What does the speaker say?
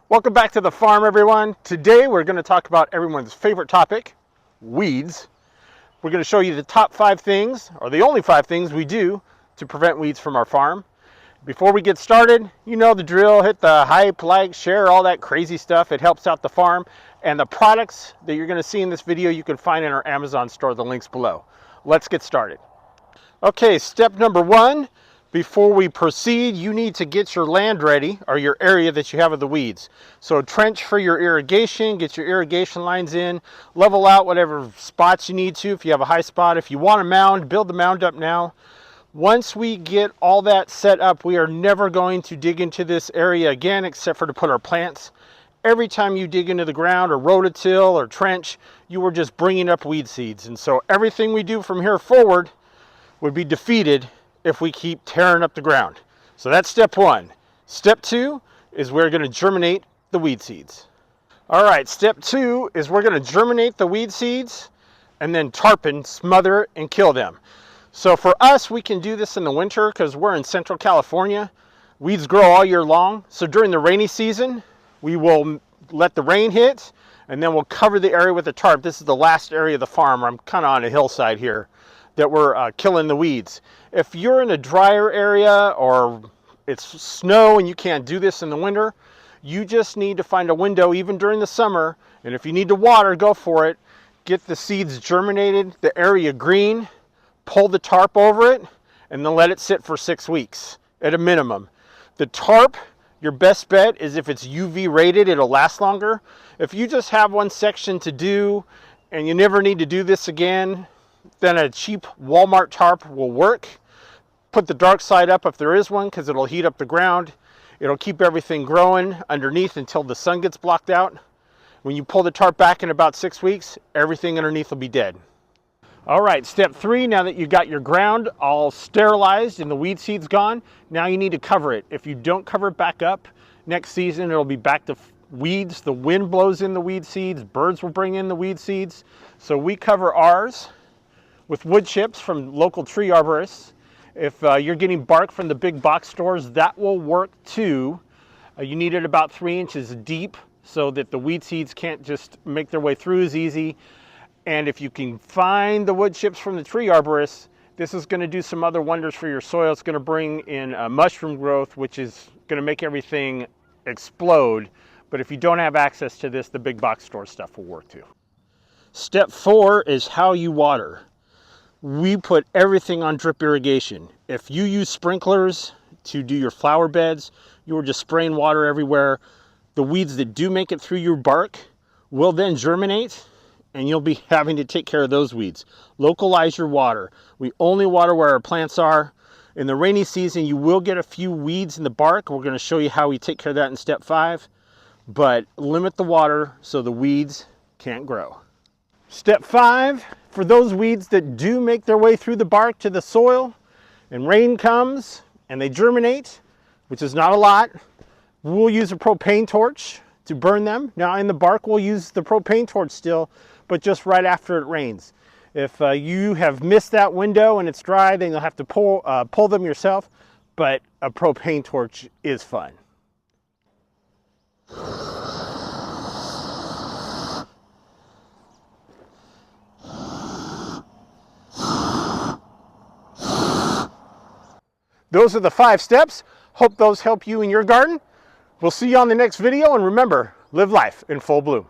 Welcome back to the farm, everyone. Today we're going to talk about everyone's favorite topic, weeds. We're going to show you the top 5 things, or the only 5 things we do to prevent weeds from our farm. Before we get started, you know the drill. Hit the hype, like, share, all that crazy stuff. It helps out the farm. And the products that you're going to see in this video you can find in our Amazon store, the links below. Let's get started. Okay, step number 1. Before we proceed, you need to get your land ready, or your area that you have of the weeds. So trench for your irrigation, get your irrigation lines in, level out whatever spots you need to. If you have a high spot, if you want a mound, build the mound up now. Once we get all that set up, we are never going to dig into this area again except for to put our plants. Every time you dig into the ground or rototill or trench, you are just bringing up weed seeds. And so everything we do from here forward would be defeated if we keep tearing up the ground. So that's step 1. Step 2 is we're going to germinate the weed seeds. All right, step 2 is we're going to germinate the weed seeds and then tarpon, smother, and kill them. So for us, we can do this in the winter because we're in Central California. Weeds grow all year long. So during the rainy season, we will let the rain hit and then we'll cover the area with a tarp. This is the last area of the farm. I'm kind of on a hillside here that we're killing the weeds. If you're in a drier area or it's snow and you can't do this in the winter, you just need to find a window even during the summer, and if you need to water, go for it. Get the seeds germinated, the area green, pull the tarp over it, and then let it sit for 6 weeks at a minimum. The tarp, your best bet is if it's UV rated, it'll last longer. If you just have one section to do and you never need to do this again, then a cheap Walmart tarp will work. Put the dark side up if there is one because it'll heat up the ground. It'll keep everything growing underneath until the sun gets blocked out. When you pull the tarp back in about 6 weeks, everything underneath will be dead. All right, step 3, now that you got your ground all sterilized and the weed seeds gone, now you need to cover it. If you don't cover it back up, next season it'll be back to weeds. The wind blows in the weed seeds, birds will bring in the weed seeds. So we cover ours with wood chips from local tree arborists. If you're getting bark from the big box stores, that will work too. You need it about 3 inches deep so that the weed seeds can't just make their way through as easy. And if you can find the wood chips from the tree arborists, this is going to do some other wonders for your soil. It's going to bring in mushroom growth, which is going to make everything explode. But if you don't have access to this, the big box store stuff will work too. Step 4 is how you water. We put everything on drip irrigation. If you use sprinklers to do your flower beds, you are just spraying water everywhere. The weeds that do make it through your bark will then germinate, and you'll be having to take care of those weeds. Localize your water. We only water where our plants are. In the rainy season, you will get a few weeds in the bark. We're going to show you how we take care of that in step 5. But limit the water so the weeds can't grow. Step 5, for those weeds that do make their way through the bark to the soil and rain comes and they germinate, which is not a lot, we'll use a propane torch to burn them. Now in the bark we'll use the propane torch still, but just right after it rains. If you have missed that window and it's dry, then you'll have to pull them yourself, but a propane torch is fun. Those are the 5 steps. Hope those help you in your garden. We'll see you on the next video, and remember, live life in full bloom.